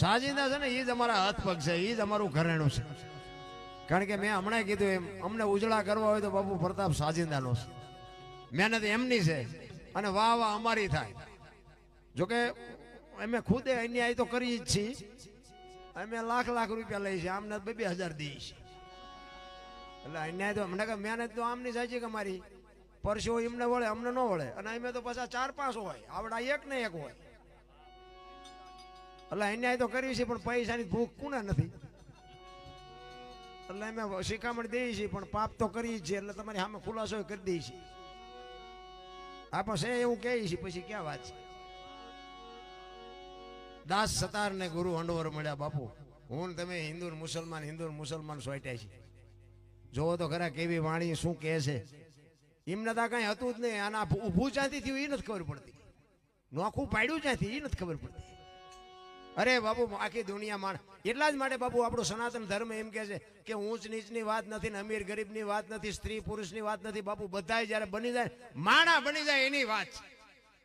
સાજિંદા છે ને એ જ અમારા હાથ પગ છે, એ જ અમારું ઘરેણું છે. કારણ કે મેં હમણાં કીધું એમ અમને ઉજળા કરવા હોય તો બાપુ પ્રતાપ સાજિંદાનો છે. મહેનત એમની છે અને વાહ વાહ અમારી થાય. જોકે અમે ખુદે અન્યાય તો કરી જ છીએ. અમે લાખ લાખ રૂપિયા લઈ છે, આમને 2,000 દઈએ છીએ. એટલે અન્યાય તો અમને મહેનત તો આમની સાચી કે અમારી પરસો એમને વળે અમને ન વળે. અને અમે તો પાછા 4-5 હોય, આવડા એક ને એક હોય. એટલે અન્યાય તો કર્યું છે પણ પૈસાની ભૂખ કોને નથી. એટલે અમે શિખામણ દઈએ છીએ પણ પાપ તો કરીએ છીએ. એટલે તમારી સામે ખુલાસો કરી દઈએ છીએ. આપણે છે એવું કહીએ છીએ, પછી ક્યાં વાત છે. દાસ સતાર ને ગુરુ હંડોર મળ્યા બાપુ. હું તમે હિન્દુ મુસલમાન સોટ્યા છે. જોવો તો ખરા કેવી વાણી શું કહે છે. એમને તો કઈ હતું જ નહીં. આના ઊભું ક્યાંથી થયું એ નથી ખબર પડતી. નોખું પાડ્યું ક્યાંથી એ નથી ખબર પડતી. અરે બાપુ આખી દુનિયામાં એટલા જ માટે બાપુ આપણો સનાતન ધર્મ એમ કહે છે કે ઊંચ નીચની વાત નથી ને અમીર ગરીબની વાત નથી, સ્ત્રી પુરુષની વાત નથી. બાપુ બધા જયારે બની જાય માણા બની જાય એની વાત છે.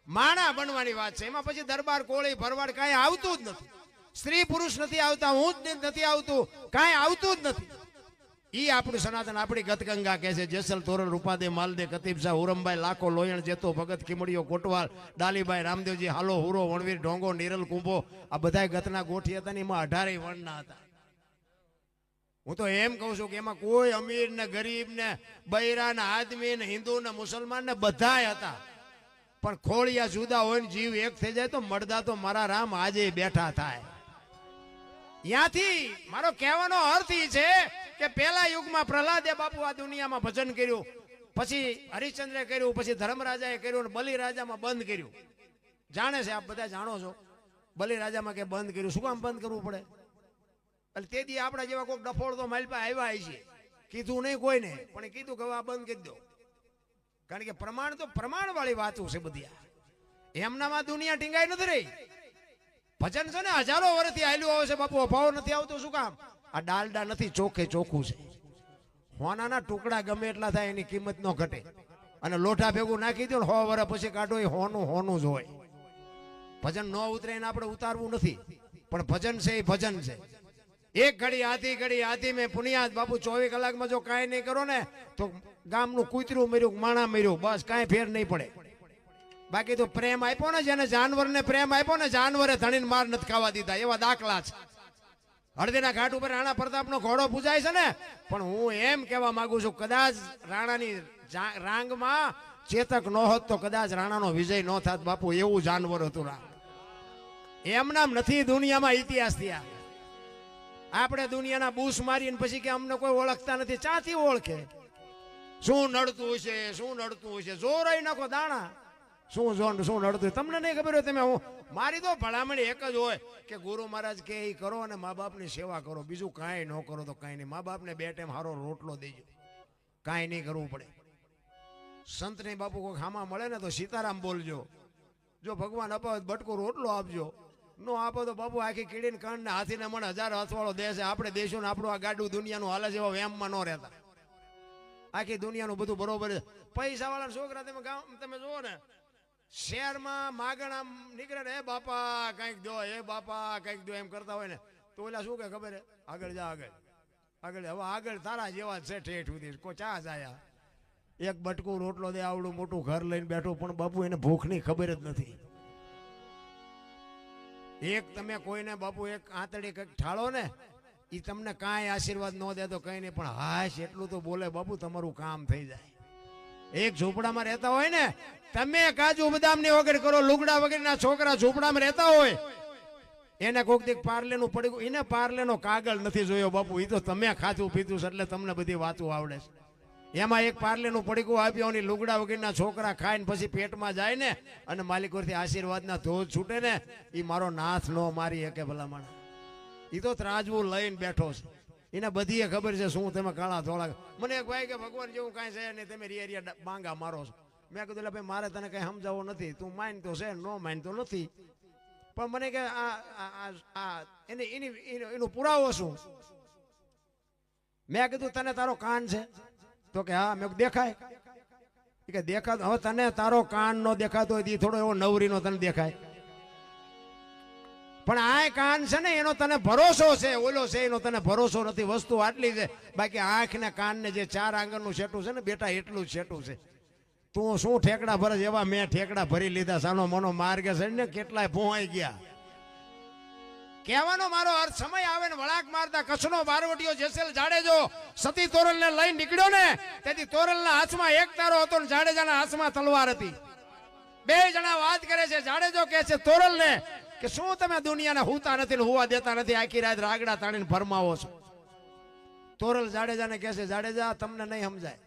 માણા બનવાની વાત છે. એમાં પછી દરબાર કોળી ભરવાડ કાંઈ આવતું જ નથી. સ્ત્રી પુરુષ નથી આવતા, ઊંચ નીચ નથી આવતું, કાંઈ આવતું જ નથી. ઈ આપણું સનાતન આપણી ગતગંગા કહે છે. જેસલ તોરલ રૂપાદે માલદે કતીબ શાહ ઉરમભાઈ લાખો લોયણ જેતો ભગત ખીમડીઓ કોટવાલ ડાલીભાઈ રામદેવજી હાલો હુરો વણવીર ઢોંગો નિરલ કુંભો આ બધા ગતના ગોઠી હતા ને એમાં 18 વણના હતા. હું તો એમ કહું છું કે એમાં કોઈ અમીર ને ગરીબ ને બૈરા ને આદમી ને હિન્દુ ને મુસલમાન ને બધા હતા. પણ ખોળિયા જુદા હોય ને જીવ એક થઈ જાય તો મળદા તો મારા રામ આજે બેઠા થાય. ત્યાંથી મારો કહેવાનો અર્થ એ છે કે પહેલા યુગમાં પ્રહલાદે બાપુ આ દુનિયામાં ભજન કર્યું, પછી હરિશ્ચંદ્રે કર્યું, પછી ધર્મરાજાએ કર્યું, બલિરાજામાં બંધ કર્યું. જાણે છે આપ બધા જાણો છો બલિરાજામાં કે બંધ કર્યું. શું કામ બંધ કરવું પડે? એટલે તે દી આપણા જેવા કોઈ ડફોળ તો માલપા આવ્યા છે, કીધું નહીં કોઈને, પણ કીધું કે આ બંધ કરી દો. કારણ કે પ્રમાણ તો પ્રમાણ વાળી વાતો છે બધી. એમનામાં દુનિયા ટીંગાઈ નથી રહી. ભજન છે ને હજારો વર્ષથી હાલ્યું આવે છે બાપુ, અભાવ નથી આવતો. શું કામ? આ ડાલડા નથી, ચોખ્ખે ચોખ્ખું છે. હોનાના ટુકડા ગમે એટલા થાય એની કિંમત ન ઘટે. અને લોઢા ભેગું નાખી દો ને 100 વર્ષ પછી કાઢો એ હોનું જ હોય. ભજન ન ઉતરે એને આપણે ઉતારવું નથી, પણ ભજન છે એ ભજન છે. એક ઘડી આધી મેં પુનિયાદ બાપુ 24 કલાકમાં જો કાંઈ નહીં કરો ને તો ગામનું કૂતરું મર્યું, માણા મર્યું, બસ કાંઈ ફેર નહીં પડે. બાકી તો પ્રેમ આપ્યો ને, જેને જાનવરને પ્રેમ આપ્યો ને, જાનવરે ધણીને માર નથી ખાવા દીધા. એવા દાખલા છે. હળદીના ઘાટ ઉપર રાણા પ્રતાપનો ઘોડો પૂજાય છે ને, પણ હું એમ કહેવા માંગુ છું કદાચ રાણાની રાંગમાં ચેતક ન હોત તો કદાચ રાણાનો વિજય ન થાત બાપુ. એવું જાનવર હતું રામ. એમનામ નથી દુનિયામાં ઇતિહાસ થયા. આપણે દુનિયાના બૂસ મારીને પછી કે અમને કોઈ ઓળખતા નથી. ચાથી ઓળખે? શું નડતું હશે, શું નડતું હશે? જોરાઈ નાખો દાણા. શું નડતું તમને નહીં ખબર હોય. તમે મારી તો ભલામણ એક જ હોય કે ગુરુ મહારાજ કે એ કરો અને મા બાપની સેવા કરો. બીજું કાંઈ ન કરો તો કાંઈ નહીં. મા બાપને 2 ટાઈમ સારો રોટલો દેજો, કાંઈ નહીં કરવું પડે. સંતને બાપુ કોઈ ખામાં મળે ને તો સીતારામ બોલજો. જો ભગવાન અપાવે બટકો રોટલો આપજો. નો આપો તો બાપુ આખી કીડીને કાંડ ને હાથીને મણ 1000 હથવાળો દેશ. આપણે દેશું ને આપણું આ ગાડું દુનિયાનું હાલે છે એવા વ્યામમાં ન રહેતા. આખી દુનિયાનું બધું બરોબર છે. પૈસા વાળા છોકરા તમે જુઓ ને, શહેરમાં માગણા નીકળે ને, હે બાપા કંઈક દો, હે બાપા કંઈક દો એમ કરતા હોય ને, તો ઓલા શું કે ખબર હે? આગળ જા, આગળ. હવે આગળ તારા જેવા છે ઠેઠ સુધી. કોઈ ચા જાયા, એક બટકું રોટલો દે, આવડું મોટું ઘર લઈને બેઠો, પણ બાપુ એને ભૂખની ખબર જ નથી. એક તમે કોઈને બાપુ એક આંતળી કંઈક ઠાળો ને, એ તમને કાંઈ આશીર્વાદ ન દે તો કંઈ નહીં, પણ હાશ એટલું તો બોલે બાપુ, તમારું કામ થઈ જાય. એક ઝૂંપડામાં રહેતા હોય ને, તમે કાજુ બદામની વગર કરો, લુગડા વગરના છોકરા ઝૂંપડામાં રહેતા હોય, એને કોઈક દીક પાર્લેનું પડી, એને પાર્લેનો કાગળ નથી જોયો બાપુ. એ તો તમે ખાધું પીધું છે એટલે તમને બધી વાતો આવડે છે. એમાં એક પાર્લેનું પડીકું આપ્યો ને લુગડા વગરના છોકરા ખાઈને પછી પેટમાં જાય ને અને માલિકોથી આશીર્વાદના ધોધ છૂટે ને, એ મારો નાથ નો મારી શકે ભલામણ. એ તો ત્રાજવું લઈને બેઠો છે. એને બધી ખબર છે શું તમે કાળા ધોળા. મને એક ભાઈ કે ભગવાન જેવું કાંઈ છે નહીં, તમે રિયા બાંગા મારો છો. મેં કીધું એટલે ભાઈ મારે તને કઈ સમજાવવું નથી. તું માન તો છે, નો માન તો નથી. પણ મને કે એનું પુરાવો શું? મેં કીધું તને તારો કાન છે? તો કે હા. મેં દેખાય? કે દેખાતો. હવે તને તારો કાન નો દેખાતો હોય થોડો એવો નવરીનો તને દેખાય? પણ આ કાન છે ને એનો તને ભરોસો છે, ઓલો છે એનો તને ભરોસો નથી. વસ્તુ આટલી છે. બાકી આંખ ને કાન ને જે 4 આંગળનું સેટું છે ને બેટા, એટલું જ સેટું છે. તું શું ઠેકડા ભરે? એવા મેં ઠેકડા ભરી લીધા. સાનો મનો માર્ગે છે ને કેટલાય ભોંવાઈ ગયા. કહેવાનો મારો અર્થ, સમય આવે ને વળાક મારતા કચ્છનો બારવટીયો જેસેલ જાડેજો સતી તોરલ ને લઈને નીકળ્યો ને, તેથી તોરલના હાથમાં એક તારો હતો ને જાડેજાના હાથમાં તલવાર હતી. બે જણા વાત કરે છે. જાડેજો કહે છે તોરલ ને કે શું તમે દુનિયાને હુતા નથી ને હુવા દેતા નથી, આખી રાત રાગડા તાણીને ફરમાવો છો. તોરલ જાડેજાને કહે છે જાડેજા તમને નહીં સમજાય.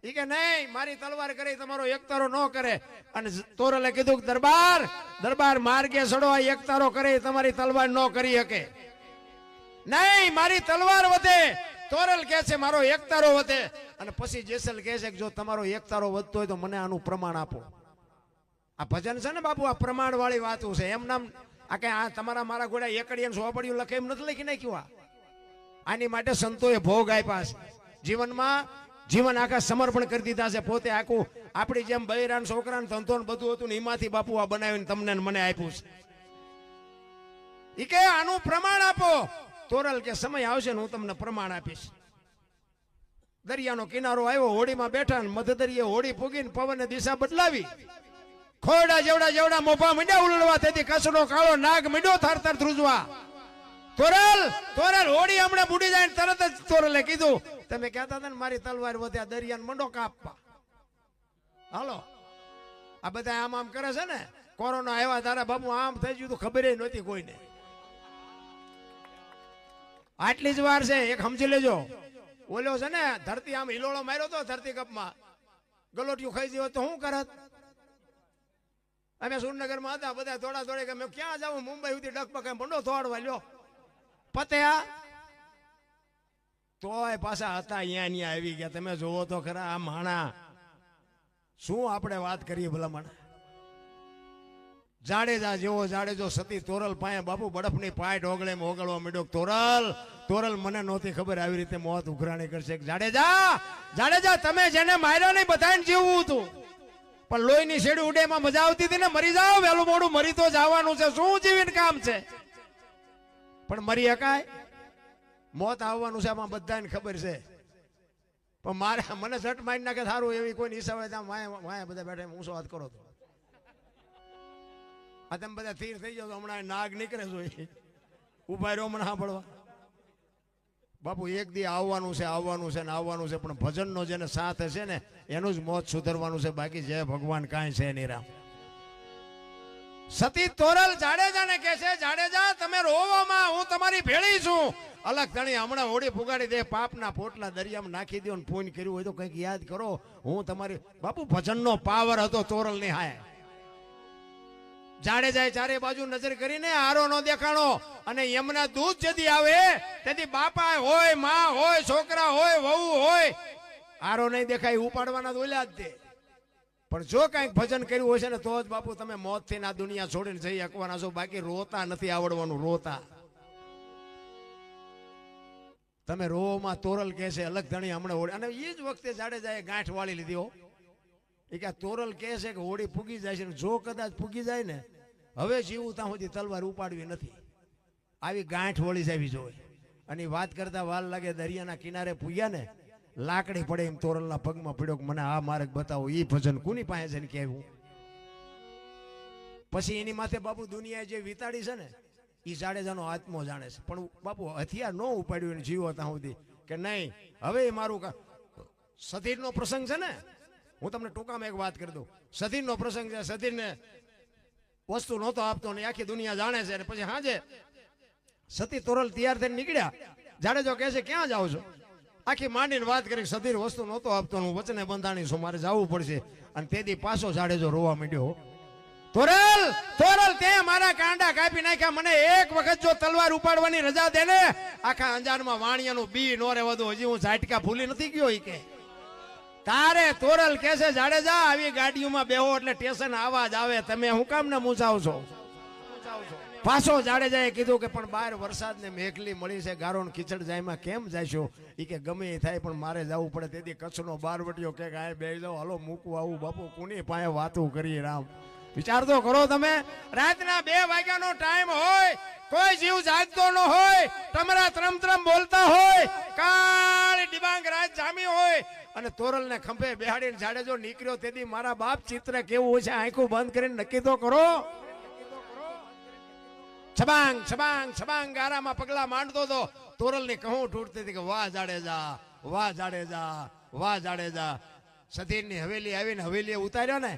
ઈ કે નહીં, મારી તલવાર કરી તમારો એક તારો ન કરે. અને તોરલે કીધું કે દરબાર માર્ગે સડો, આ એક તારો કરે તમારી તલવાર ન કરી શકે. નહીં, મારી તલવાર વધે. તોરલ કહે છે મારો એક તારો વધે. અને પછી જેસલ કહે છે કે જો તમારો એક તારો વધતો હોય તો મને આનું પ્રમાણ આપો. આ ભજન છે ને બાપુ, આ પ્રમાણ વાળી વાતું છે. એમ નામ આ કઈ આ તમારા મારા ઘોડા એકડીએ સોપડિયું લખે એમ નથી લખી નાખ્યું. આની માટે સંતોએ ભોગ આપ્યા છે. જીવનમાં જીવન આખા સમર્પણ કરી દીધા છે. પોતે આખું આપણી જેમ બૈરાન છોકરાને ધંધો બધું હતું ને એમાંથી બાપુ આ બનાવીને તમને મને આપ્યું છે. ઈ કે આનું પ્રમાણ આપો. તોરલ કે સમય આવશે ને હું તમને પ્રમાણ આપીશ. દરિયાનો કિનારો આવ્યો, હોડીમાં બેઠા ને મધદરિયે હોડી પૂગીને પવને દિશા બદલાવી. ખોડા જેવડા મોભા મીંડ્યા ઉલળવા, તેથી કચ્છનો કાળો નાગ મીંડો થરથર ધ્રુજવા. તોરલ હોડી હમણાં બુડી જાય તરત જ તોરલે કીધું તમે કહેતા હતા ને મારી તલવાર વધ્યા, દરિયાને મંડો કાપવા. હાલો, આ બધા આમ કરે છે ને. કોરોના આવ્યા તારા બાપુ આમ થઈ ગયું તો ખબર નહોતી કોઈને. આટલી જ વાર છે, એક સમજી લેજો. ઓલો છે ને ધરતી આમ હિલોળો માર્યો તો ધરતી કપમાં, ગલોટિયું ખાઈ ગયો તો શું કરત? અમે સુરનગરમાં હતા, બધા થોડા કે મેં ક્યાં જાઉં, મુંબઈ સુધી ડગપગ મંડો થોડવા લ્યો પત્યા. તોય પાછા હતા અહીંયા આવી ગયા. તમે જોવો તો ખરા આ માણા. શું આપણે વાત કરીએ ભલામણ. જાડેજા જેવો જાડેજો સતી તોરલ પાસે બાપુ બરફની પાય ઢોગળે ઓગળવા માંડ્યો. તોરલ મને નહોતી ખબર આવી રીતે મોત ઉઘરાણી કરશે. જાડેજા તમે જેને માર્યો નહીં બધાને જીવવું હતું, પણ લોહીની શેડી ઉડેમાં મજા આવતી હતી ને. મરી જાઓ, વહેલું મોડું મરી તો જવાનું છે, શું જીવીને કામ છે. પણ મરી શકાય? મોત આવવાનું છે, આમાં બધાને ખબર છે. પણ મારે મને ઝટ મારી નાખે સારું એવી કોઈ હિસાબે વાયા બધા બેઠા ઊંચો હાથ કરો તો આ તમે બધા સ્થિર થઈ જાવ. હમણાં નાગ નીકળે છે, ઉભા રહ્યો મને સાંભળવા. બાપુ એક દી આવવાનું છે ને આવવાનું છે, પણ ભજનનો જેને સાથ હશે ને એનું જ મોત સુધરવાનું છે. બાકી જય ભગવાન કાંઈ છે નહીં. રામ સતી તોરલ જાડેજાને કહે છે જાડેજા તમે રોવામાં, હું તમારી ભેળી છું. અલગ ધણી હમણાં હોડી ફુગાડી દે, પાપના પોટલા દરિયામાં નાખી દો ને પૂન કર્યું હોય તો કંઈક યાદ કરો. હું તમારી બાપુ ભજનનો પાવર હતો તોરલ ની હાય. જાડેજાએ ચારે બાજુ નજર કરીને આરો નો દેખાણો. અને યમના દૂધ જદી આવે તેથી બાપા હોય, માં હોય, છોકરા હોય, વહુ હોય, આરો નહીં દેખાય ઉપાડવાના દોલ્યા જ દે. પણ જો કઈક ભજન કર્યું હોય છે ને તો જ બાપુ તમે મોત થી આ દુનિયા છોડીને જઈ શકવાના છો. બાકી રોતા નથી આવડવાનું. રોતા તમે રોમાં તોરલ કહે છે અલગ ધણી હમણાં હોડી. અને એ જ વખતે જાડેજાએ ગાંઠ વાળી લીધી હો. એ કે તોરલ કહે છે કે હોડી ફૂગી જાય છે, જો કદાચ ફૂગી જાય ને હવે જીવું ત્યાં સુધી તલવાર ઉપાડવી નથી. આવી ગાંઠ વળી જાવી જોઈએ. અને વાત કરતા વાર લાગે, દરિયાના કિનારે પૂગ્યા ને લાકડી પડે એમ તોરલના પગમાં પડ્યો કે મને આ માર્ગ બતાવો. એ ભજન કોની પાસે છે ને કહેવું. પછી એની માથે બાપુ દુનિયાએ જે વિતાડી છે ને એ જાડેજાનો આત્મો જાણે છે. પણ બાપુ હથિયાર ન ઉપાડ્યું જીવો ત્યાં સુધી કે નહીં હવે મારું સધીરનો પ્રસંગ છે ને. હું તમને ટૂંકામાં એક વાત કરી દઉં. સધીરનો પ્રસંગ છે. સધીરને વસ્તુ નહોતો આપતો ને આખી દુનિયા જાણે છે. અને પછી હાજે સતી તોરલ તૈયાર થઈને નીકળ્યા. જાડેજો કહે છે ક્યાં જાઓ છો? આખી માંડીને વાત કરી. સધીર વસ્તુ નહોતો આપતો, હું વચને બંધાણી છું, મારે જવું પડશે. અને તેથી પાછો જાડેજો રોવા માંડ્યો. તોરલ તે મારા કાંડા કાપી નાખ્યા. મને એક વખત જો તલવાર ઉપાડવાની રજા દે ને આખા અંજારમાં વાણિયાનું બી નો રહેવા દો. હજી હું ઝાટકા ભૂલી નથી ગયો. ઈ કે તારે તોરલ કે છે જાડેજા આવી ગાડીઓમાં બેહો એટલે સ્ટેશન આવાજ આવે, તમે હું કામ ને મૂંઝાવ છો? પાછો જાડેજાએ કીધું કે પણ બહાર વરસાદ ને મેઘલી મળી છે, ગારો ને ખીચડ જાયમાં કેમ જાયશો? એ કે ગમે એ થાય પણ મારે જવું પડે. તેથી કચ્છનો બારવટીયો કે આ બે જાઓ, હાલો મૂકવા આવું. બાપુ કોની પાસે વાતું કરીએ? રામ વિચાર તો કરો તમે. રાતના 2 વાગ્યાનો ટાઈમ હોય, કોઈ જીવ જાગતો ન હોય, તમારા ત્રમ બોલતા હોય, કાળી ડિબાંગ રાત જામી હોય અને તોરલને ખંભે બેહાડીને જાડેજો નીકળ્યો તેથી મારા બાપ ચિત્ર કેવું છે આંખો બંધ કરીને નક્કી તો કરો. છબાંગ છબાંગ છબાંગ ગારામાં પગલા માંડતો તો તોરલની કહું તૂટતી હતી કે વાહ જાડેજા, વાહ જાડેજા, વાહ જાડેજા. સધીરની હવેલી આવીને હવેલીએ ઉતાર્યો ને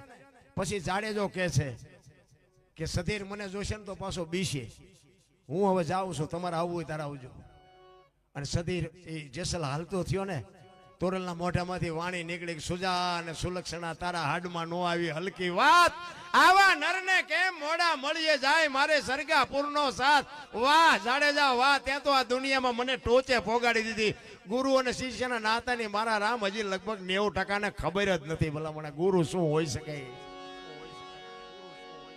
પછી જાડેજો કહે છે કે સધીર મને જોશે ને તો પાછો બીશે, હું હવે જાઉં છું, તમારે આવવું હોય તારે આવજો. અને સધીર એ જેસલ હાલતો થયો ને તોરલના મોઢામાંથી વાણી નીકળી, સુજા અને સુલક્ષણા તારા હાડમાં નો આવી હલકી વાત, આવા નરને કેમ મોડા મળીએ જાય મારે સરગાપુરનો સાથ. વાહ જાડેજા વાહ, ત્યાં તો આ દુનિયામાં મને ટોચે પોગાડી દીધી. ગુરુ અને શિષ્યના નાતાની મારા રામ હજી લગભગ 90% ખબર જ નથી ભલામણા ગુરુ શું હોઈ શકે.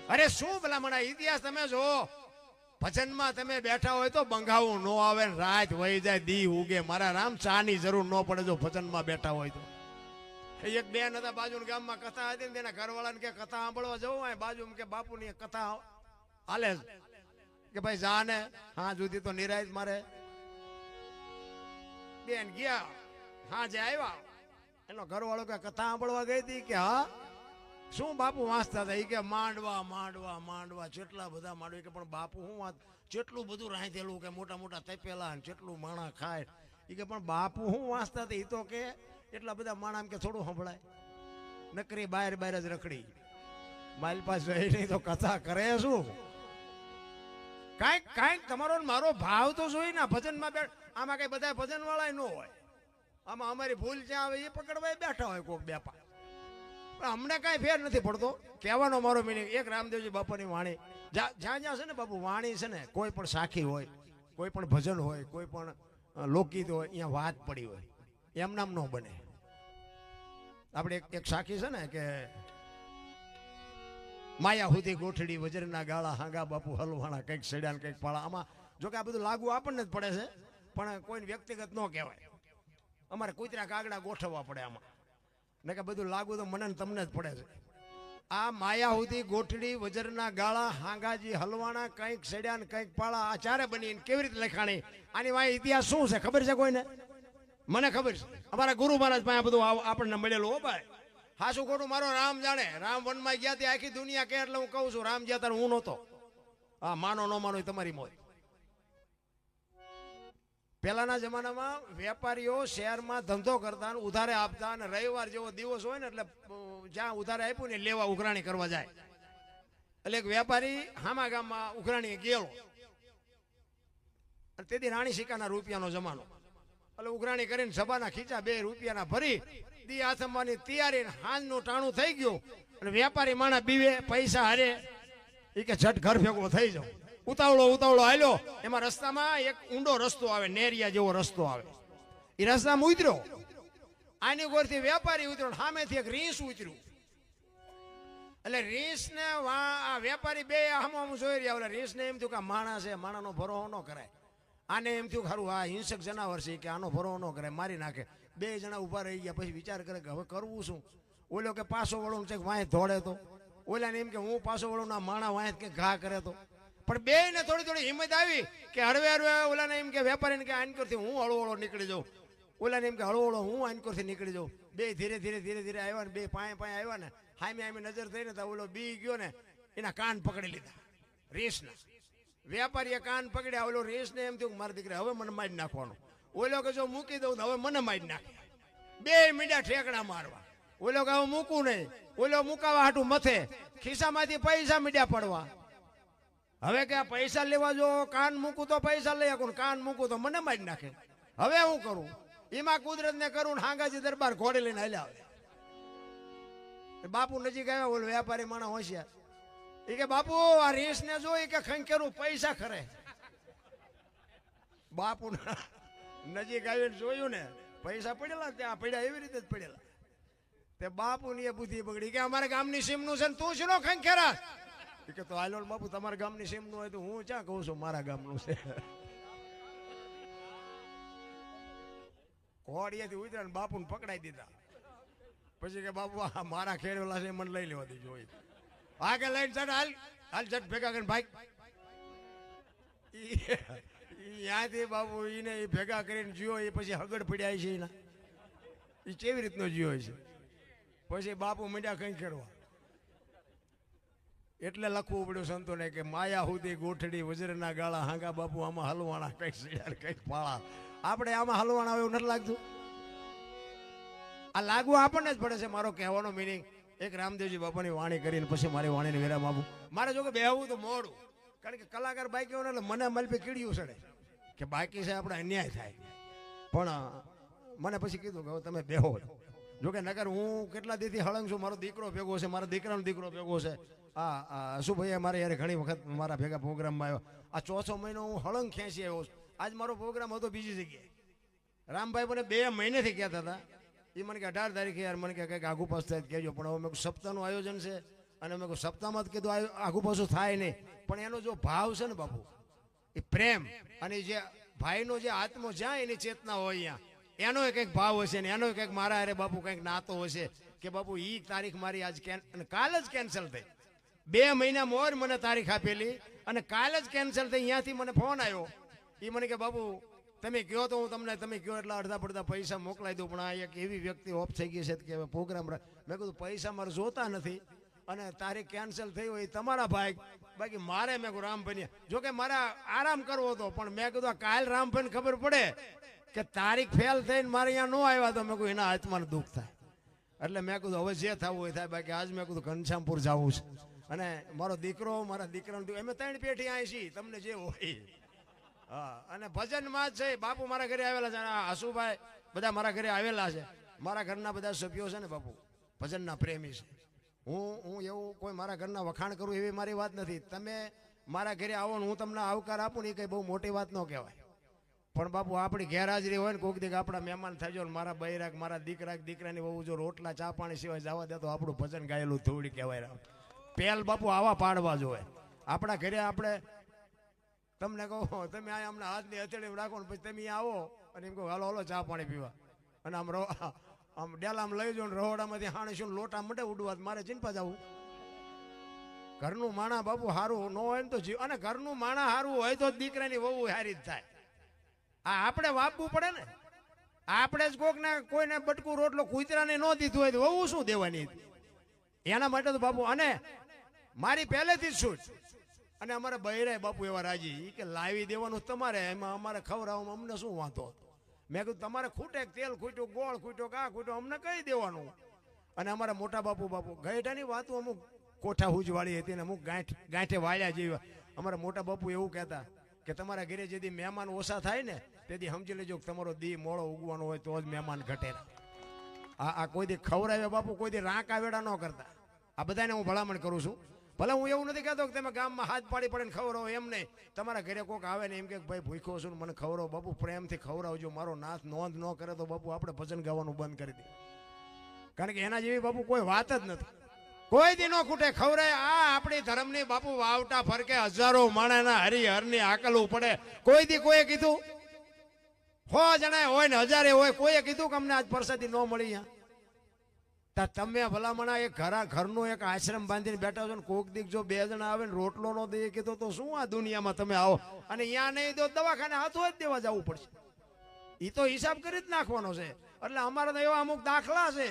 અરે શું ભલામણા ઇતિહાસ તમે જો, ભજનમાં તમે બેઠા હોય તો બંગાવું ન આવે, રાત વહી જાય, દી ઉગે. મારા રામ ચાની જરૂર ન પડે જો ભજનમાં બેઠા હોય તો. એક બેન હતા બાજુના ગામમાં, કથા હતી ને તેના ઘરવાળાને કે કથા સાંભળવા જવું હોય બાજુ કે બાપુની કથા હાલે કે ભાઈ જા ને, હા જુદી તો નિરાય મારે. બેન ગયા, હા જે આવ્યા, એનો ઘરવાળો કે કથા સાંભળવા ગઈ હતી કે હા શું બાપુ વાંચતા હતા? એ કે માંડવા માંડવા માંડવા, કેટલા બધા માંડવા. કે પણ બાપુ હું વાત, કેટલું બધું રાંધેલું કે મોટા મોટા તપેલા ને કેટલું માણા ખાય. એ કે પણ બાપુ હું વાંચતા હતા? એ તો કે એટલા બધા માણા કે થોડું સંભળાય, નકરી બહાર બહાર જ રખડી. મારી પાસે રહી નહીં તો કથા કરે શું? કાંઈક કાંઈક તમારો મારો ભાવ તો જોઈ ને. ભજનમાં બેઠ, આમાં કઈ બધા ભજન વાળા ન હોય, આમાં અમારી ભૂલ જ્યાં આવે એ પકડવા બેઠા હોય કોક બેપા. અમને કઈ ફેર નથી પડતો. કહેવાનો મારો મિનિંગ, એક રામદેવજી બાપાની વાણી જ્યાં જ્યાં છે ને બાપુ વાણી છે ને, કોઈ પણ સાખી હોય, કોઈ પણ ભજન હોય, કોઈ પણ લોકગીત હોય, અહીંયા વાત પડી હોય, એમ નામ ન બને. આપણે એક સાખી છે ને કે માયા હુધી ગોઠડી વજરના ગાળા, હાંગા બાપુ હલવાણા, કંઈક સડ્યા કંઈક પાળા. આમાં જોકે આ બધું લાગુ આપણને જ પડે છે, પણ કોઈ વ્યક્તિગત ન કહેવાય. અમારે કૂતરા કાગડા ગોઠવવા પડે આમાં, ને કે બધું લાગુ તો મને તમને જ પડે છે. આ માયા હુધી ગોઠડી વજરના ગાળા, હાંગાજી હલવાણા, કંઈક સડ્યા ને કંઈક પાળા, આ ચારે બની કેવી રીતે લખાણી? આની વાય ઇતિહાસ શું છે ખબર છે કોઈને? મને ખબર છે, અમારા ગુરુ મહારાજ પાસે બધું આપણને મળેલું. હો ભાઈ, હાસું ખોટું મારો રામ જાણે. રામ વનમાં ગયા ત્યાં આખી દુનિયા કે, એટલે હું કહું છું રામ ગયા ત્યારે હું નહોતો. હા માનો ન માનો તમારી મોજ. પહેલાના જમાનામાં વેપારીઓ શહેરમાં ધંધો કરતા, ઉધારે આપતા, અને રવિવાર જેવો દિવસ હોય ને એટલે જ્યાં ઉધારે આપ્યું ને લેવા ઉઘરાણી કરવા જાય. એટલે એક વેપારી હામા ગામમાં ઉઘરાણી ગયેલો, તેથી રાણી સિક્કાના રૂપિયાનો જમાનો. એટલે ઉઘરાણી કરીને સભાના ખીચા 2 રૂપિયાના ભરી દી આથમવાની તૈયારી, હાંજનું ટાણું થઈ ગયું અને વેપારી માણા બીવે પૈસા હારે, એ કે ઝટ ઘર ભેગો થઈ જાવ. ઉતાવળો હાલ્યો. એમાં રસ્તામાં એક ઊંડો રસ્તો આવે, નેરિયા જેવો રસ્તો આવે. એ રસ્તામાં ઉતર્યો, આની ગોરથી વેપારી ઉતર્યો, સામેથી એક રીંસ ઉતર્યું. એટલે રીંસ ને આ વેપારી બે આમ જોઈ રહ્યા. એટલે રીંસ ને એમ થયું કે માણસ છે, માણાનો ભરોહો ન કરાય. આને એમ થયું ખરું આ હિંસક જનાવર છે કે આનો ભરોહો ન કરાય, મારી નાખે. 2 જણા ઉભા રહી ગયા. પછી વિચાર કરે કે હવે કરવું શું? ઓલો કે પાછો વળું છે, વાંય દોડે તો. ઓલા ને એમ કે હું પાછો વળું ના માણા વાંય કે ઘા કરે તો. પણ બે ને થોડી હિંમત આવી કે હળવે હળવે ઓલાને એમ કે વેપારીને કે આનકોરથી હું હળવો નીકળી જાઉં. ઓલાને એમ કે હળવો હું આનકોરથી નીકળી જાઉં. 2 ધીરે ધીરે આવ્યા ને 2 પાએ આવ્યા ને, હામે નજર થઈને તો ઓલો બી ગયો ને, એના કાન પકડી લીધા રેસના. વેપારીએ કાન પકડ્યા. ઓલો રેસને એમ થયું મારા દીકરા હવે મને મારી નાખવાનો. ઓલો કે જો મૂકી દઉં તો હવે મને મારી નાખે. 2 મીંડા ઠેકડા મારવા. ઓલો કે હવે મૂકું નહીં. ઓલો મુકાવા હાટું મથે, ખિસ્સામાંથી પૈસા મીંડા પડવા. હવે કે પૈસા લેવા જો કાન મૂકું તો પૈસા લઈ શકું, કાન મૂકું તો મને મારી નાખે. હવે હું કરું? એમાં કુદરત ને કરું. હાંગાજી દરબાર ઘોડે લઈને હાલ્યા આવે. બાપુ નજીક આવ્યા. ઓલો વેપારી માણસ હોશિયાર, એ કે બાપુ આ રીસ ને જોઈ કે ખંખેરું પૈસા ખરે. બાપુ નજીક આવીને જોયું ને પૈસા પડેલા, ત્યાં પડ્યા એવી રીતે જ પડેલા. તે બાપુ ની એ બુદ્ધિ બગડી કે અમારા ગામની સીમ નું છે ને તું શું ખંખેરા? કે તો હાલો બાપુ તમારા ગામની સીમ નું હોય તો હું ક્યાં કહું છું મારા ગામનું છે. ઘોડિયાથી ઉતર્યા ને બાપુને પકડાઈ દીધા. પછી કે બાપુ આ મારા ખેડવેલા છે મને લઈ લેવા દેજો. આગળ લઈને ચડ હાલ હાલ ચટ ભેગા કરીને ભાઈ ત્યાંથી બાપુ એને ભેગા કરીને જીવો એ પછી હગડ પડ્યા છે એના એ કેવી રીતનો જીવો છે પછી બાપુ મીંડા કંઈ ખેડવા એટલે લખવું પડ્યું સંતોને કે માયા હુદી ગોઠડી વજરના ગાળા હાંગા બાપુ આમાં હલવાણા કઈક શિયાળ કઈક પાળા આપણે આમાં હલવાણા હોય એવું નથી લાગતું આ લાગવું આપણને જ પડે છે મારો કહેવાનો મિનિંગ એક રામદેવજી બાપાની વાણી કરીને પછી મારી વાણીને વિરામ આપું મારે જો કે બેહવું તો મોડું કારણ કે કલાકાર બાકી હોય ને એટલે મને મલપે કીડ્યું ચડે કે બાકી છે આપણે અન્યાય થાય પણ મને પછી કીધું કે હવે તમે બેહો જોકે નગર હું કેટલા દીથી હળંગ છું મારો દીકરો ભેગો છે મારા દીકરાનો દીકરો ભેગો છે શું ભાઈ મારે યાર ઘણી વખત મારા ભેગા પ્રોગ્રામમાં આવ્યો આ ચોથો મહિનો હું હળંગ ખેંચી આવ્યો છું આજ મારો પ્રોગ્રામ હતો બીજી જગ્યાએ રામભાઈ મને 2 મહિનેથી કહેતા હતા એ મને કે 18 તારીખે યાર મને કે કંઈક આગુ પાછું થાય કહેજો પણ હવે મેં સપ્તાહનું આયોજન છે અને મેં સપ્તાહમાં જ કીધું આગુ પાછું થાય નહીં પણ એનો જો ભાવ છે ને બાપુ એ પ્રેમ અને જે ભાઈનો જે આત્મો જ્યાં એની ચેતના હોય અહીંયા એનો કંઈક ભાવ હશે ને એનો કંઈક મારા અરે બાપુ કંઈક નાતો હશે કે બાપુ એ તારીખ મારી આજ અને કાલ જ કેન્સલ થઈ 2 મહિના મોર મને તારીખ આપેલી અને કાલ જ કેન્સલ થઈ અહીંયાથી મને ફોન આવ્યો એ મને કે બાપુ તમે કહો તો હું તમને તમે કહો એટલા અડધા પડધા પૈસા મોકલાઈ દઉં પણ આ એક એવી વ્યક્તિ ઓફ થઈ ગઈ છે કે પ્રોગ્રામ મેં કીધું પૈસા મારે જોતા નથી અને તારીખ કેન્સલ થઈ હોય તમારા ભાઈ બાકી મારે મેં કહું રામભાઈ જો કે મારે આરામ કરવો હતો પણ મેં કીધું કાલ રામભાઈને ખબર પડે કે તારીખ ફેલ થઈને મારે અહીંયા ન આવ્યા તો મેં કહું એના હાથમાં દુઃખ થાય એટલે મેં કીધું હવે જે થવું હોય થાય બાકી આજ મેં કીધું ઘનશ્યામપુર જવું છે અને મારો દીકરો મારા દીકરાનો અમે 3 પેઢી આવી છીએ તમને જે હોય હા અને ભજનમાં જ છે બાપુ મારા ઘરે આવેલા છે આશુભાઈ બધા મારા ઘરે આવેલા છે મારા ઘરના બધા સભ્યો છે ને બાપુ ભજનના પ્રેમી છે હું એવું કોઈ મારા ઘરના વખાણ કરું એવી મારી વાત નથી તમે મારા ઘરે આવો ને હું તમને આવકાર આપું ને એ કંઈ બહુ મોટી વાત ન કહેવાય પણ બાપુ આપણી ગેરહાજરી હોય ને કોઈક દીક આપણા મહેમાન થઈ જાવ મારા બૈરાક મારા દીકરાની બહુ જો રોટલા ચા પાણી સિવાય જવા દે તો આપણું ભજન ગાયેલું થોડી કહેવાય પહેલ બાપુ આવા પાડવા જોઈએ આપણા ઘરે આપણે તમને કહો તમે આ અમને હાથની હથેળી રાખો ને પછી તમે આવો અને એમ કહો હાલો હાલો ચા પાણી પીવા અને આમ ડેલામાં લઈ જાઓ ને રહોડામાંથી હાણીશું લોટા મંડે ઉડવા મારે ચિંતા જવું ઘરનું માણા બાપુ સારું ન હોય ને તો જીવ અને ઘરનું માણા સારું હોય તો દીકરાની વહુ સારી જ થાય આ આપણે વાપવું પડે ને આપણે જ કોઈને બટકું રોટલો કૂતરાને ન દીધું હોય તો વહુ શું દેવાની એના માટે તો બાપુ અને મારી પહેલેથી જ છૂટ અને અમારા બૈરાય બાપુ એવા રાજી કે લાવી દેવાનું તમારે એમાં અમારે ખવડાવવામાં અમને શું વાંધો મેં કીધું તમારે ખૂટે તેલ ખૂટ્યું ગોળ ખૂટ્યો કા ખૂટ્યો અમને કહી દેવાનું અને અમારા મોટા બાપુ ગઈઢાની વાતો અમુક કોઠા હુજવાળી હતી ને અમુક ગાંઠે વાળ્યા જેવી અમારા મોટા બાપુ એવું કહેતા કે તમારા ઘરે જેથી મહેમાન ઓછા થાય ને તેથી સમજી લેજો કે તમારો દી મોડો ઉગવાનો હોય તો જ મહેમાન ઘટે આ કોઈ દી ખવડાવે બાપુ કોઈ દી રાંક આવેડા ન કરતા આ બધાને હું ભલામણ કરું છું ભલે હું એવું નથી કહેતો કે તમે ગામમાં હાથ પાડી પડે ને ખવડાવો એમ નહીં તમારા ઘરે કોઈક આવે ને એમ કે ભાઈ ભૂખ્યો છું મને ખવડાવો બાપુ પ્રેમથી ખવડાવજો મારો નાથ નોંધ ન કરે તો બાપુ આપણે ભજન ગાવાનું બંધ કરી દઈએ કારણ કે એના જેવી બાપુ કોઈ વાત જ નથી કોઈ દી નો ખૂટે ખવડાય આ આપણી ધર્મની બાપુ વાવટા ફરકે હજારો માણસના હરિહરની આકલવું પડે કોઈ દી કોઈએ કીધું 100 જણા હોય ને 1000 હોય કોઈએ કીધું કે અમને આજ પ્રસાદી ન મળી અહીંયા તમે ભલામણા એક ઘરનો એક આશ્રમ બાંધીને બેઠા છો ને કોક દીક જો 2 જણા આવે ને રોટલો નો દે કીધું તો શું આ દુનિયામાં તમે આવો અને અહીંયા નહીં દો દવાખાને હાથો જ દેવા જવું પડશે એ તો હિસાબ કરી જ નાખવાનો છે એટલે અમારા તો એવા અમુક દાખલા છે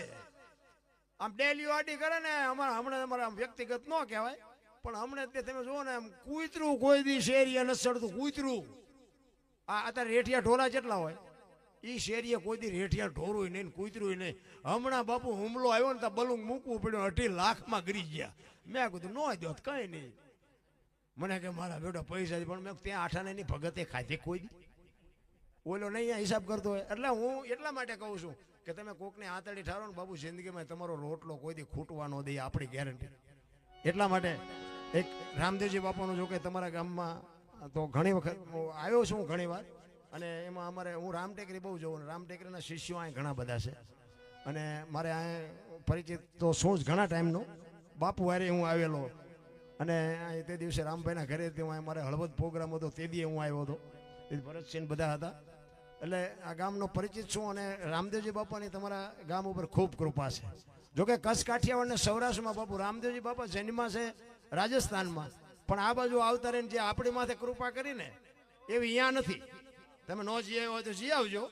આમ ડેલી વાડી કરે ને હમણાં અમારા વ્યક્તિગત ન કહેવાય પણ હમણાં તે તમે જુઓ ને એમ કૂતરું કોઈ દી શેરીએ નથી ચડતું કૂતરું આ અત્યારે રેઠિયા ઢોરા જેટલા હોય એ શેરીએ કોઈ દી રેઠિયા ઢોરું નહીં કૂતરું નહીં હમણાં બાપુ હુમલો આવ્યો ને તો બલુંગ મૂકવું પડ્યું 2.5 લાખમાં ગરી ગયા મેં કીધું ન દો કઈ નહીં મને કે મારા બેટા પૈસા પણ મેં ત્યાં આઠાની ભગતે ખાધી કોઈ દી ઓલો નહીં હિસાબ કરતો હોય એટલે હું એટલા માટે કહું છું કે તમે કોકને આતડી ઠારો ને બાબુ જિંદગીમાં તમારો રોટલો કોઈ દી ખૂટવા ન દે આપણી ગેરંટી એટલા માટે એક રામદેવજી બાપાનું જો કે તમારા ગામમાં તો ઘણી વખત આવ્યો છું ઘણી વાર અને એમાં અમારે હું રામટેકરી બહુ જોઉં રામટેકરીના શિષ્યો અહીં ઘણા બધા છે અને મારે અહીં પરિચિત તો શું જ ઘણા ટાઈમનો બાપુ હારે હું આવેલો અને તે દિવસે રામભાઈના ઘરે હું મારે હળવદ પ્રોગ્રામ હતો તે દી હું આવ્યો હતો ભરતસિંહ બધા હતા એટલે આ ગામનો પરિચિત છું અને રામદેવજી બાપાની તમારા ગામ ઉપર ખૂબ કૃપા છે જોકે કચ્છ કાઠિયાવાડ ને સૌરાષ્ટ્રમાં બાપુ રામદેવજી બાપા જન્મા છે રાજસ્થાનમાં, પણ આ બાજુ આવતા રહીને જે આપણી માથે કૃપા કરીને એવી અહીંયા નથી. તમે નો જઈ હોય તો જઈ આવજો.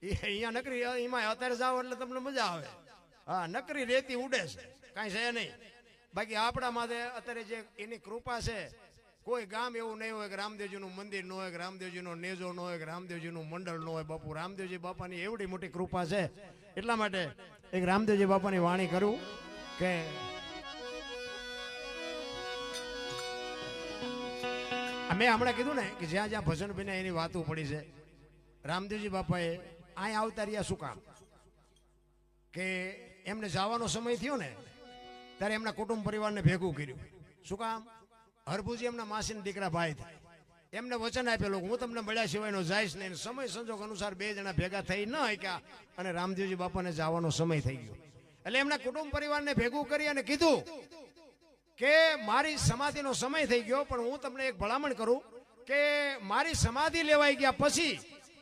અહીંયા નકરી એમાં અત્યારે જાઓ એટલે તમને મજા આવે. હા, નકરી રેતી ઉડે છે, કાંઈ છે નહીં. બાકી આપણા માથે અત્યારે જે એની કૃપા છે, કોઈ ગામ એવું નહીં હોય કે રામદેવજીનું મંદિર ન હોય, કે રામદેવજીનો નેજો ન હોય, કે રામદેવજીનું મંડળ ન હોય. બાપુ રામદેવજી બાપાની એવડી મોટી કૃપા છે. એટલા માટે એક રામદેવજી બાપાની વાણી કરું કે મેં હમણાં કીધું ને કે જ્યાં જ્યાં ભજન બન્યા એની વાતો પડી છે. રામદેવજી બાપાએ અહીંયા આવતા રહ્યા શું કામ? કે એમને જવાનો સમય થયો ને ત્યારે એમના કુટુંબ પરિવારને ભેગું કર્યું. શું કામ? હરભુજી એમના માસીના દીકરા ભાઈ થાય. એમને વચન આપેલું હું તમને મળ્યા સિવાયનો જઈશ નહીં. સમય સંજોગ અનુસાર બે જણા ભેગા થઈ ન શક્યા અને રામદેવજી બાપાને જવાનો સમય થઈ ગયો. એટલે એમના કુટુંબ પરિવારને ભેગું કરી અને કીધું કે મારી સમાધિનો સમય થઈ ગયો, પણ હું તમને એક ભલામણ કરું કે મારી સમાધિ લેવાઈ ગયા પછી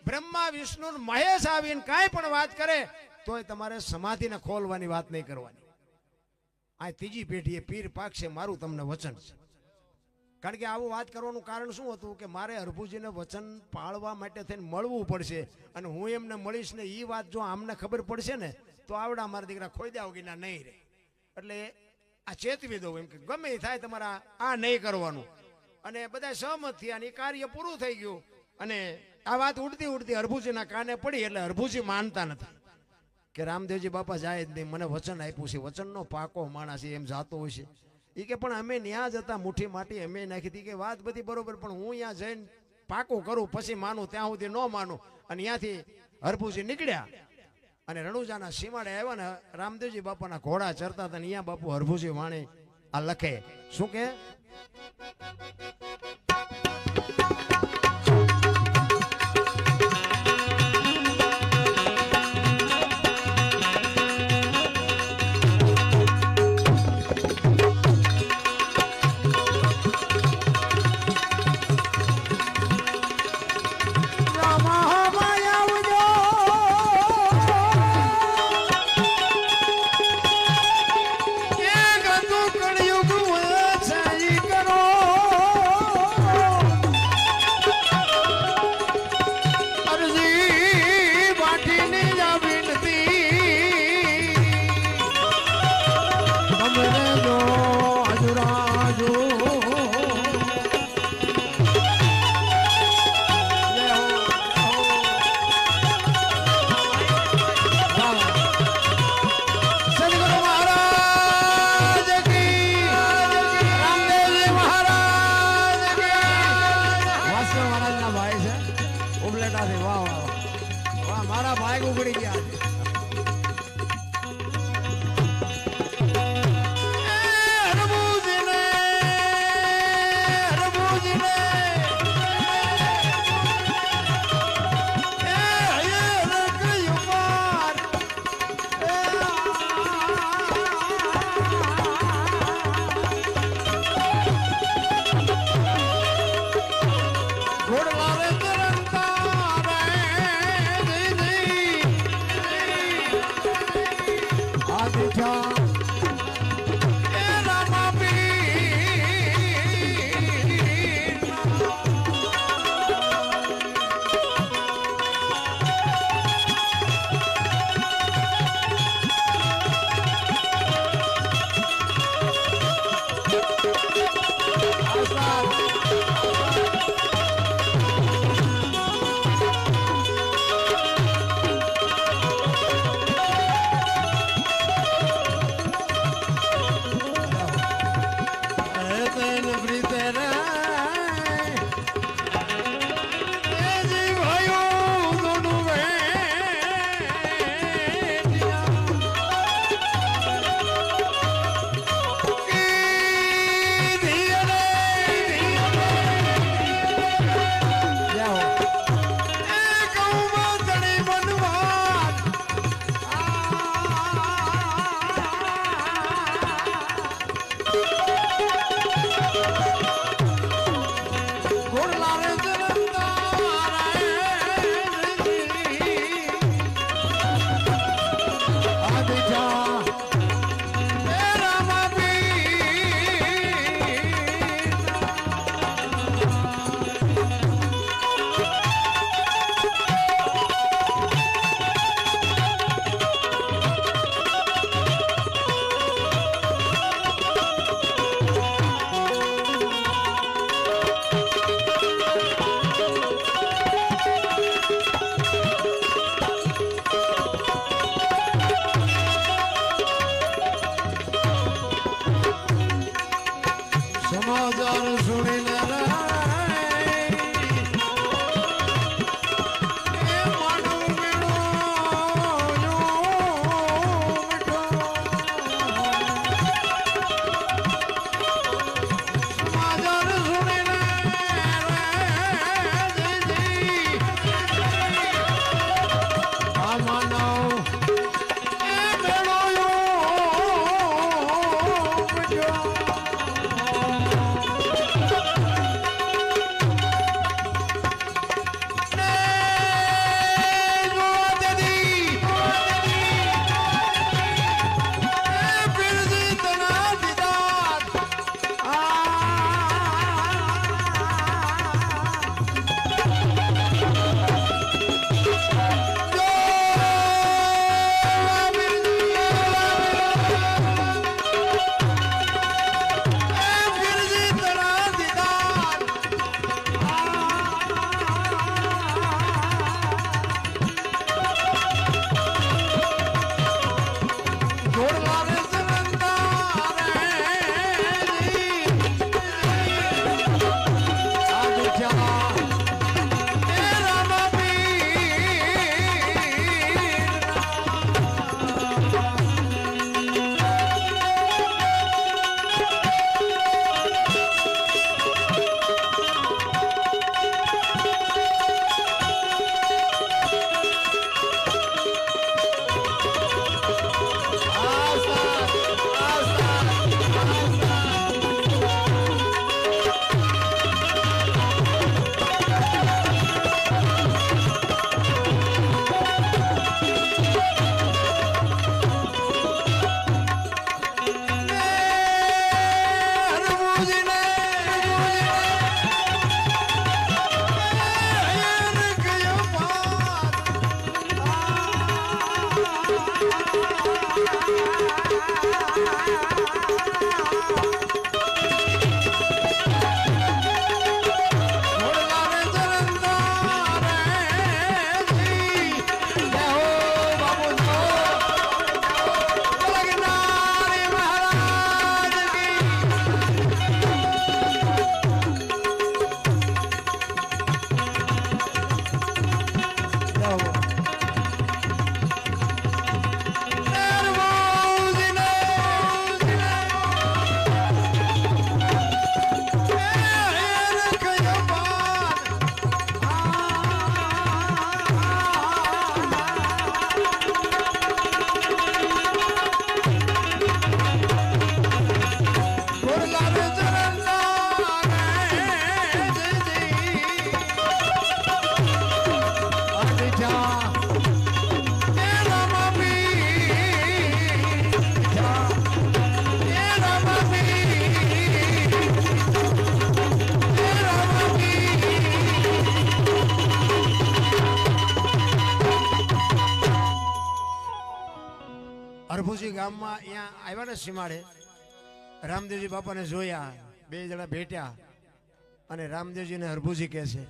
બ્રહ્મા વિષ્ણુ મહેશ આવીને કાંઈ પણ વાત કરે તોય તમારે સમાધિને ખોલવાની વાત નહીં કરવાની. આ ત્રીજી પેઢીએ પીર પાકશે, મારું તમને વચન છે. કારણ કે આવું વાત કરવાનું કારણ શું હતું કે મારે હરભુજીને વચન પાળવા માટે થઈને મળવું પડશે, અને હું એમને મળીશ ને એ વાત જો આમને ખબર પડશે ને તો આવડા મારા દીકરા ખોઈ દેવા ગીના નહીં રહે. એટલે આ ચેતવી દઉં એમ કે ગમે એ થાય તમારા આ નહીં કરવાનું. અને બધા સહમત થયા અને એ કાર્ય પૂરું થઈ ગયું. અને આ વાત ઉડતી ઉડતી હરભુજીના કાને પડી એટલે હરભુજી માનતા નથી કે રામદેવજી બાપા જાય જ નહીં, મને વચન આપ્યું છે, વચનનો પાકો માણસ એમ જાતો હોય છે. એ કે પણ અમે ન્યા જતા મુઠ્ઠી માટી અમે નાખી હતી કે વાત બધી બરોબર, પણ હું ત્યાં જઈને પાકું કરું પછી માનું, ત્યાં સુધી ન માનું. અને ત્યાંથી હરભુજી નીકળ્યા અને રણુજાના સીમાડે આવ્યા ને રામદેવજી બાપાના ઘોડા ચરતા હતા. અહીંયા બાપુ હરભુજી વાણી આ લખે શું કે હરભુજી ગામમાં અહીંયા આવ્યા ને સીમાડે રામદેવજી બાપાને જોયા, બે જણા ભેટ્યા અને રામદેવજીને હરભુજી કહે છે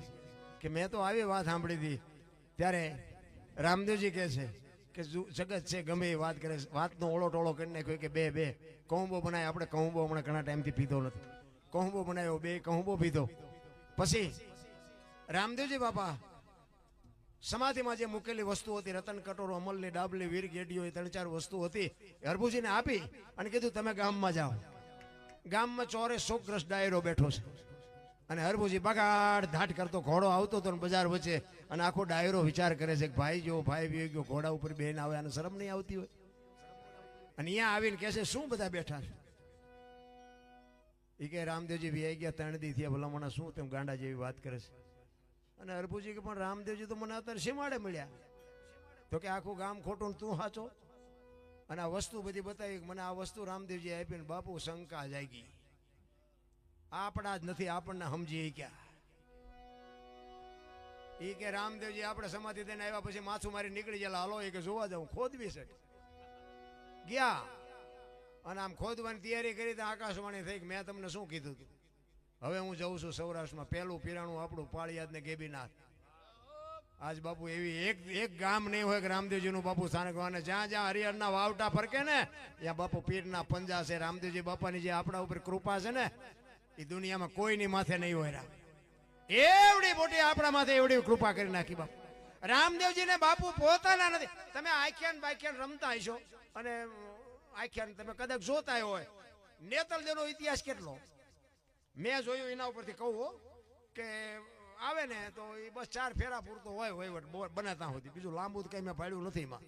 કે મેં તો આવી વાત સાંભળી હતી. ત્યારે રામદેવજી કહે છે કે જગત છે ગમે એ વાત કરે, વાતનો ઓળો ટોળો કરી નાખ્યો કે બે કહુંબો બનાવ્યો. આપણે કહુંબો હમણાં ઘણા ટાઈમથી પીધો નથી, કહુંબો બનાવ્યો, બે કહુંબો પીધો. પછી રામદેવજી બાપા સમાધિમાં જે મૂકેલી વસ્તુ હતી, રતન કટોરો, અમલની ડાબલી, વીર ગેડીઓ, એ 3-4 વસ્તુ હતી, હરભુજીને આપી અને કીધું તમે ગામમાં જાઓ. ગામમાં ચોરે શોકગ્રસ્ત ડાયરો બેઠો છે અને હરભુજી બગાડ ધાટ કરતો ઘોડો આવતો હતો બજાર વચ્ચે અને આખો ડાયરો વિચાર કરે છે કે ભાઈ જો ભાઈ વી ગયો, ઘોડા ઉપર બેન આવે અને શરમ નહીં આવતી હોય. અને અહીંયા આવીને કહે છે શું બધા બેઠા છે? એ કે રામદેવજી વી ગયા 3 દી થયા, ભલામણા શું તેમ ગાંડા જેવી વાત કરે છે. અને હરભુજી કે પણ રામદેવજી તો મને અત્યારે શેમાડે મળ્યા. તો કે આખું ગામ ખોટું, તું સાચો. અને આ વસ્તુ બધી બતાવી, મને આ વસ્તુ રામદેવજી આપીને બાપુ શંકા જાગી, આપણા જ નથી, આપણને સમજી ક્યાં. એ કે રામદેવજી આપણે સમાધિ દઈને આવ્યા પછી માથું મારી નીકળી ગયેલા, હાલો એ કે જોવા જાઉં. ખોદવી છે ગયા અને આમ ખોદવાની તૈયારી કરી તો આકાશવાણી થઈ કે મેં તમને શું કીધું હતું, હવે હું જઉં છું સૌરાષ્ટ્રમાં, પહેલું પીરાણું આપણું પાળિયાદ ને ગેબીનાથ. આજ બાપુ એવી એક ગામ નહીં હોય કે રામદેવજીનું બાપુ સ્થાનક હોય. જ્યાં જ્યાં હરિહરના વાવટા ફરકે ને ત્યાં બાપુ પીરના પંજા છે. રામદેવજી બાપાની જે આપણા ઉપર કૃપા છે ને એ દુનિયામાં કોઈની માથે નહીં હોય. એવડી મોટી આપણા માથે એવડી કૃપા કરી નાખી બાપુ. રામદેવજીને બાપુ પોતાના નથી. તમે આખ્યાન બાખ્યાન રમતા હશો અને આખ્યાન તમે કદાચ જોતા હોય. નેતલદેવનો ઇતિહાસ કેટલો મેં જોયું, એના ઉપરથી કહું કે આવે ને તો એ બસ 4 ફેરા પૂરતો હોય વહીવટ બનાતા હોતી, બીજું લાંબુ કઈ મેં પાડ્યું નથી એમાં.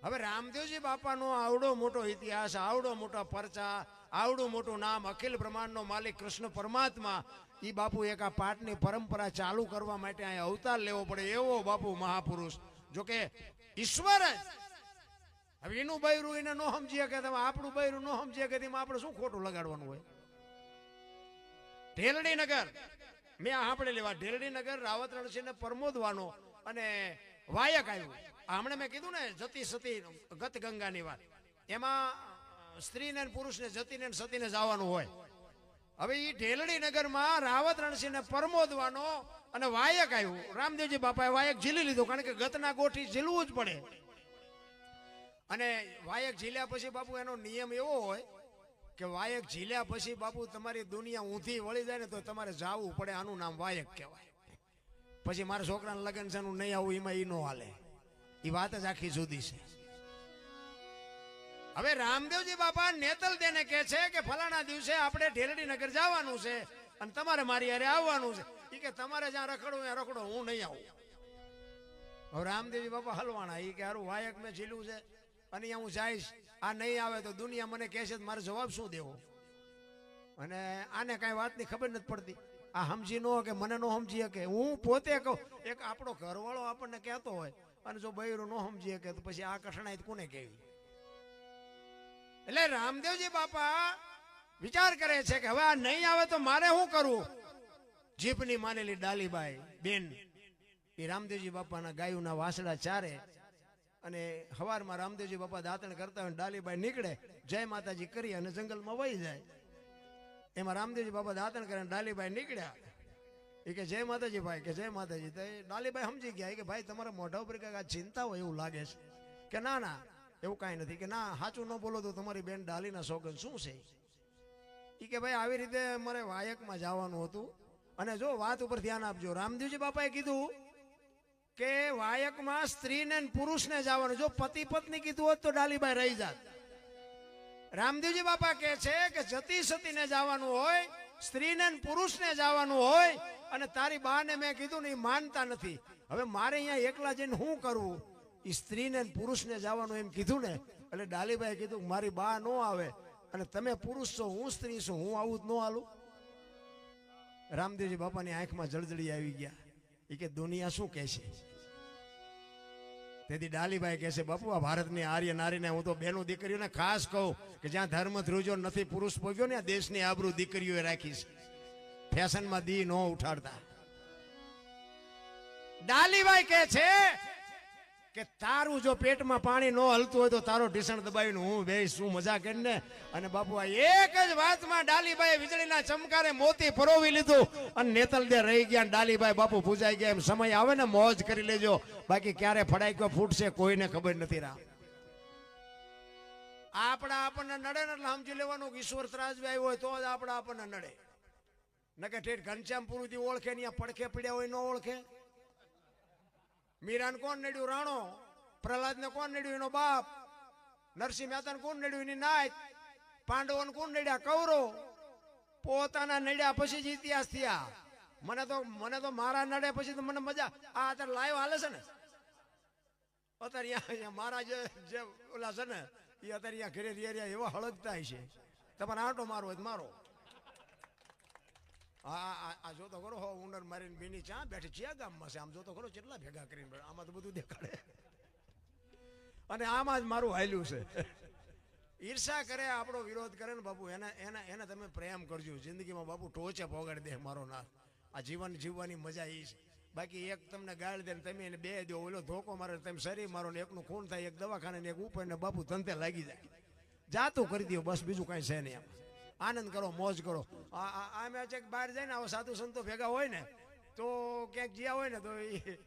હવે રામદેવજી બાપાનો આવડો મોટો ઇતિહાસ, આવડો મોટા પરચા, આવડું મોટું નામ, અખિલ બ્રહ્માંડનો માલિક કૃષ્ણ પરમાત્મા, એ બાપુ એક આ પાઠની પરંપરા ચાલુ કરવા માટે અહીંયા અવતાર લેવો પડે એવો બાપુ મહાપુરુષ. જોકે ઈશ્વર જ હવે એનું બૈરું એને ન સમજીએ કે તમે આપણું બૈરું ન સમજીએ કે તેમાં આપણે શું ખોટું લગાડવાનું હોય. ઢેલડી નગર મેં સાંભળેલી વાત, ઢેલડી નગર રાવત રણસિંહને પરમોદવાનો અને વાયક આવ્યું. હમણાં મેં કીધું ને જતી સતી ગત ગંગાની વાત, એમાં સ્ત્રીને પુરુષને જતીને સતીને જવાનું હોય. હવે એ ઢેલડી નગરમાં રાવત રણસિંહને પરમોદવાનો અને વાયક આવ્યું. રામદેવજી બાપાએ વાયક ઝીલી લીધું, કારણ કે ગતના ગોઠી ઝીલવું જ પડે. અને વાયક ઝીલ્યા પછી બાપુ એનો નિયમ એવો હોય કે વાયક ઝીલ્યા પછી બાપુ તમારી દુનિયા ઊંધી વળી જાય ને તો તમારે જાવું પડે. આનું નામ વાયક કહેવાય. પછી મારા છોકરાને લગ્ન છે નહીં આવું એમાં ઈ નો હાલે. એ વાત જ આખી જુદી છે. હવે રામદેવજી બાપા નેતલ દેને કહે છે કે ફલાણા દિવસે આપણે ઢેલડી નગર જવાનું છે અને તમારે મારી હારે આવવાનું છે. એ કે તમારે જ્યાં રખડો ત્યાં રખડો, હું નહીં આવું. હવે રામદેવજી બાપા હલવાણા. એ કે હારું વાયક મેં ઝીલું છે અને અહીંયા હું જઈશ, આ નહીં આવે તો દુનિયા મને કહે છે મારે જવાબ શું દેવો. અને આને કાંઈ વાતની ખબર નથી પડતી. આ સમજી ન કે મને ન સમજી કે હું પોતે કહું. એક આપણો ઘરવાળો આપણને કહેતો હોય અને જો બૈરું ન સમજી કે તો પછી આ કઠણાઈ કોને કહેવી. એટલે રામદેવજી બાપા વિચાર કરે છે કે હવે આ નહીં આવે તો મારે શું કરવું. જીભની માનેલી ડાલીબાઈ બેન એ રામદેવજી બાપાના ગાયુના વાસડા ચારે અને સવારમાં રામદેવજી બાપા દાંતણ કરતા હોય, ડાલીબાઈ નીકળે જય માતાજી કરી અને જંગલમાં વહી જાય. એમાં રામદેવજી બાપા દાંતણ કરે, ડાલીબાઈ નીકળ્યા. એ કે જય માતાજી ભાઈ, કે જય માતાજી. તો ડાલીબાઈ સમજી ગયા કે ભાઈ તમારા મોઢા ઉપર કઈક ચિંતા હોય એવું લાગે છે. કે ના ના એવું કાંઈ નથી. કે ના સાચું ન બોલો તો તમારી બેન ડાલીના સોગન શું છે. એ કે ભાઈ આવી રીતે મારે વાયકમાં જવાનું હતું અને જો વાત ઉપર ધ્યાન આપજો. રામદેવજી બાપાએ કીધું કે વાયકમાં સ્ત્રીને ને પુરુષને જવાનું. જો પતિ પત્ની કીધું હોત તો ડાલીબાઈ રહી જાત. રામદેવજી બાપા કહે છે કે જતી સતીને જવાનું હોય, સ્ત્રીને ને પુરુષને જવાનું હોય, અને તારી બાને મેં કીધું ને એ માનતા નથી. હવે મારે અહીંયા એકલા જઈને શું કરવું? એ સ્ત્રીને ને પુરુષને જવાનું એમ કીધું ને, એટલે ડાલીબાઈ કીધું મારી બા ન આવે અને તમે પુરુષ છો, હું સ્ત્રી છું, હું આવું જ ન હાલું. રામદેવજી બાપાની આંખમાં જળજળી આવી ગયા. એ કે દુનિયા શું કહેશે? તેથી ડાલીબાઈ કહે છે બાપુ આ ભારતની આર્ય નારીને હું તો બેનું દીકરીઓને ખાસ કહું કે જ્યાં ધર્મ ધ્રુજો નથી પુરુષ પોગ્યો ને આ દેશની આબરૂ દીકરીઓએ રાખી છે. ફેશનમાં દી ન ઉઠાડતા. ડાલીબાઈ કહે છે કે તારું જો પેટમાં પાણી ન હલતું હોય તો તારો ઢીસણ દબાવીને હું બેસ શું મજા કરીને. અને બાપુ આ એક જ વાતમાં ડાલીબાઈ વીજળીના ચમકારે મોતી પરોવી લીધું અને નેતલ દે રહી ગયા. ડાલીબાઈ બાપુ પૂજાઈ ગયા. એમ સમય આવે ને મોજ કરી લેજો, બાકી ક્યારે ફડાઈ ફૂટશે કોઈને ખબર નથી. રામ આપણને નડે ને એટલે સમજી લેવાનું કે ઈશ્વર ત્રાજવી આવ્યો હોય તો જ આપણને નડે. નકે ઠેઠ ઘનશ્યામપુર થી ઓળખે ને પડખે પીડ્યા હોય ન ઓળખે. મીરાને કોણ નડ્યું? રાણો. પ્રહલાદ ને કોણ નડ્યું? એનો બાપ. નરસિંહ મહેતાને કોણ નડ્યું? એની નાત. પાંડવોને કોણ નડ્યા? કૌરવ. પોતાના નડ્યા પછી જ ઇતિહાસ થયા. મને તો મારા નડે પછી તો મને મજા. આ અત્યારે લાઈવ હાલે છે ને, અત્યારે મારા જે ઓલા છે ને એ અત્યારે અહીંયા ઘરે રહ્યા એવા હળગતા છે. તમારે આંટો મારો હોય તો મારો. આ જો તો ખરો હો ઉંદર મારીને બીની ચા બેઠી ચિયા ગામમાં છે. આમ જો તો ખરો કેટલા ભેગા કરીને આમાં તો બધું દેખાડે. અને આમાં જ મારું હાલ્યું છે. ઈર્ષા કરે, આપણો વિરોધ કરે ને બાપુ એને તમે પ્રેમ કરજો. જિંદગીમાં બાપુ ટોચે પોગાડી દે મારો નાથ. આ જીવન જીવવાની મજા એ છે. બાકી એક તમને ગાળ દે ને તમે એને બે દો, ઓલો ધોકો મારે તમે શરીર મારો ને એકનું ખૂન થાય, એક દવાખાને ને એક ઉપર ને બાપુ ધંધે લાગી જાય. જાતું કરી દો બસ, બીજું કાંઈ છે નહીં. આનંદ કરો, મોજ કરો. આમે બહાર જાય ને આવો સાધુ સંતો ભેગા હોય ને તો ક્યાંક જ્યાં હોય ને તો એ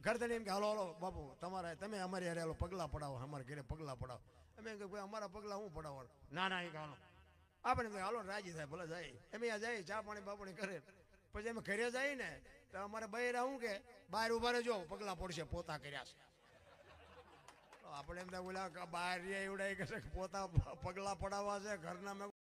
ઘરધણી એમ કે હાલો હાલો બાપુ તમે અમારી યારે હાલો પગલાં પડાવો, અમારા ઘરે પગલાં પડાવો. અમે એમ કે ભાઈ અમારા પગલાં હું પડાવવાનું? ના એ હાલો. આપણે હાલો રાજી થાય ભલે જાય. એમ અહીંયા જાય ચા પાણી બાપણી કરે. પછી અમે ઘરે જાય ને તો અમારે બૈરા શું કે બહાર ઉભા રહેજો પગલાં પડશે, પોતા કર્યા છે. આપણે એમ થાય ઓલા બહાર એવડા કે પોતા પગલાં પડાવવા છે ઘરના